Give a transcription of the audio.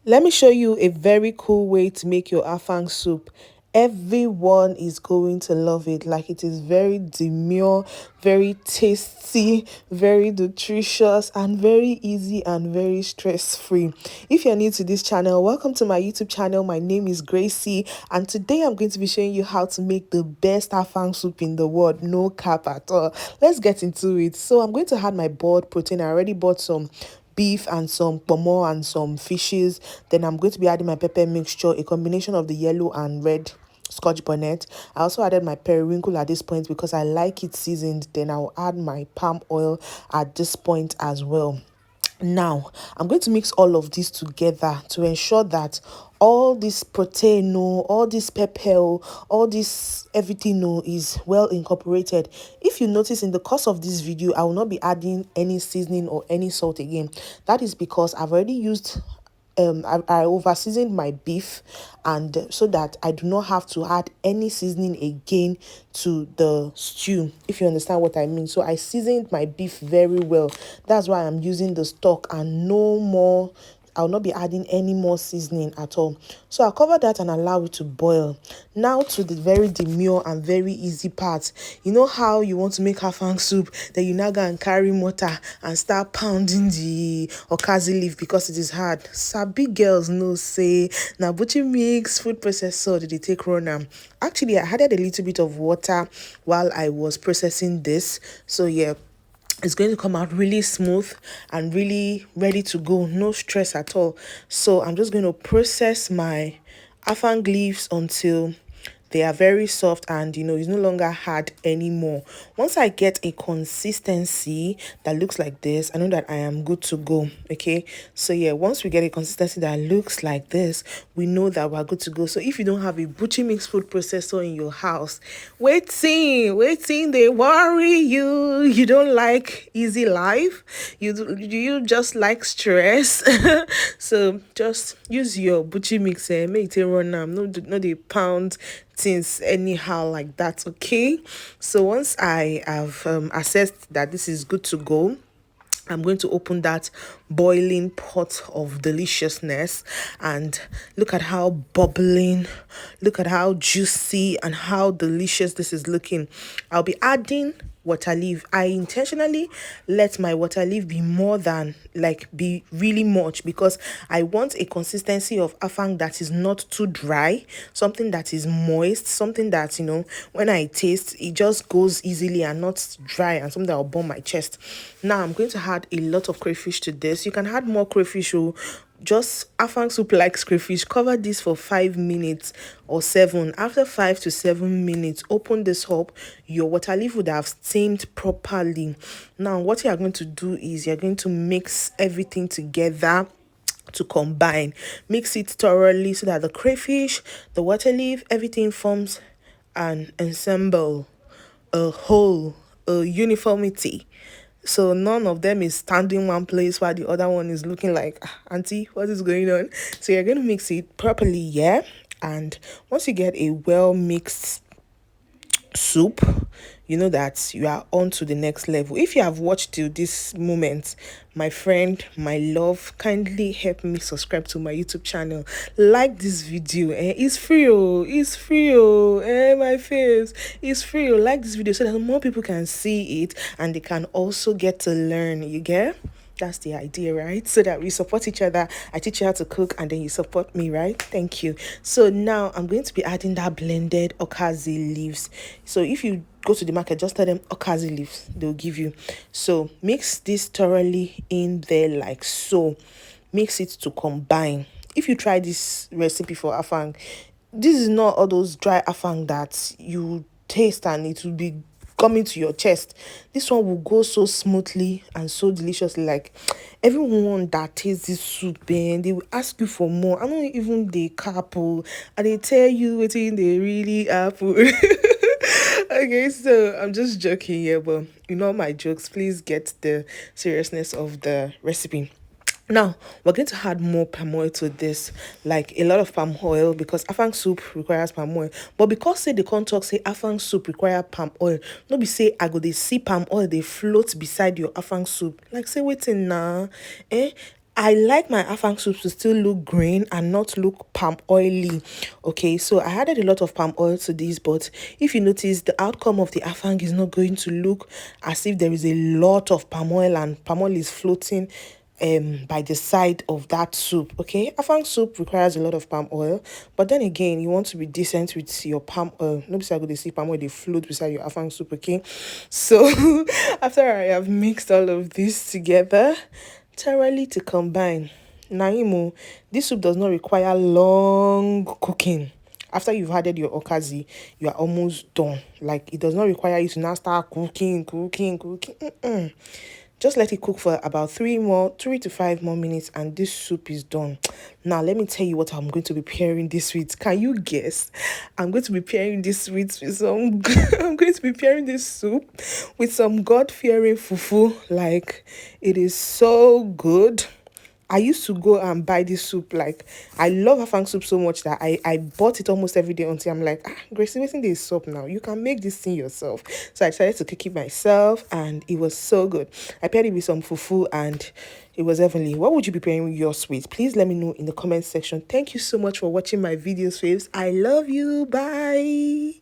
Let me show you a very cool way to make your afang soup. Everyone is going to love it. Like, it is very demure, very tasty, very nutritious, and very easy and very stress free. If you're new to this channel, welcome to my YouTube channel. My name is Gracie, and today I'm going to be showing you how to make the best afang soup in the world. No cap at all. Let's get into it. So I'm going to add my boiled protein. I already bought some beef and some pomo and some fishes. Then I'm going to be adding my pepper mixture, a combination of the yellow and red scotch bonnet. I also added my periwinkle at this point because I like it seasoned. Then I'll add my palm oil at this point as well. Now I'm going to mix all of this together to ensure that all this protein, all this pepper, all this everything is well incorporated. If you notice, in the course of this video I will not be adding any seasoning or any salt again. That is because I've already used I over seasoned my beef, and so that I do not have to add any seasoning again to the stew, if you understand what I mean. So I seasoned my beef very well. That's why I'm using the stock and no more. I'll not be adding any more seasoning at all. So I'll cover that and allow it to boil. Now to the very demure and very easy part. You know how you want to make afang soup, then you now go and carry mortar and start pounding the okazi leaf because it is hard. Sabi girls know say now butcher mix food processor did they take run am. Actually, I added a little bit of water while I was processing this. So yeah, it's going to come out really smooth and really ready to go. No stress at all. So I'm just going to process my afang leaves until they are very soft and it's no longer hard anymore. Once I get a consistency that looks like this, I know that I am good to go. Okay, so yeah, once we get a consistency that looks like this, we know that we're good to go. So if you don't have a butcher mix food processor in your house, waiting, they worry you don't like easy life, you just like stress. So just use your butcher mixer, make it run now. No the pound things anyhow like that. Okay, so once I have assessed that this is good to go, I'm going to open that boiling pot of deliciousness and look at how bubbling, look at how juicy and how delicious this is looking. I'll be adding water leaf. I intentionally let my water leaf be more than, like, be really much, because I want a consistency of afang that is not too dry, something that is moist, something that when I taste it just goes easily and not dry, and something that will burn my chest. Now I'm going to add a lot of crayfish to this. You can add more crayfish, just afang soup likes crayfish. Cover this for 5 minutes or 7. After 5 to 7 minutes, open this up. Your water leaf would have steamed properly. Now what you are going to do is you're going to mix everything together to combine. Mix it thoroughly so that the crayfish, the water leaf, everything forms an ensemble, a whole, a uniformity. So none of them is standing one place while the other one is looking like, auntie, what is going on? So you're going to mix it properly, yeah? And once you get a well mixed soup, you know that you are on to the next level. If you have watched till this moment, my friend, my love, kindly help me subscribe to my YouTube channel, like this video. It's free, my face, it's free. Like this video so that more people can see it and they can also get to learn. You get? That's the idea, right? So that we support each other. I teach you how to cook and then you support me, right? Thank you. So now I'm going to be adding that blended okazi leaves. So if you go to the market, just tell them okazi leaves, they'll give you. So mix this thoroughly in there like so. Mix it to combine. If you try this recipe for afang, this is not all those dry afang that you taste and it will be coming to your chest. This one will go so smoothly and so deliciously. Like, everyone that tastes this soup, and they will ask you for more. I don't even the couple, and they tell you what they really apple. Okay, so I'm just joking here, but my jokes, please get the seriousness of the recipe. Now we're going to add more palm oil to this, like a lot of palm oil, because afang soup requires palm oil. But because say the con talk say afang soup require palm oil, no be say I go they see palm oil they float beside your afang soup. Like, say waiting now, I like my afang soup to still look green and not look palm oily. Okay, so I added a lot of palm oil to this, but if you notice, the outcome of the afang is not going to look as if there is a lot of palm oil and palm oil is floating by the side of that soup. Okay, afang soup requires a lot of palm oil, but then again, you want to be decent with your palm oil. No, beside they see palm oil, they float beside your afang soup. Okay, so after I have mixed all of this together thoroughly to combine, Naimo, this soup does not require long cooking. After you've added your okazi, you are almost done. Like, it does not require you to now start cooking. Just let it cook for about 3 to 5 more minutes, and this soup is done. Now, let me tell you what I'm going to be pairing this with. Can you guess? I'm going to be pairing this with some. I'm going to be pairing this soup with some God-fearing fufu. Like, it is so good. I used to go and buy this soup. Like, I love Afang soup so much that I bought it almost every day until I'm like, Gracie, waiting this soup now. You can make this thing yourself. So I decided to cook it myself, and it was so good. I paired it with some fufu, and it was heavenly. What would you be pairing yours with? Please let me know in the comment section. Thank you so much for watching my videos, faves. I love you. Bye.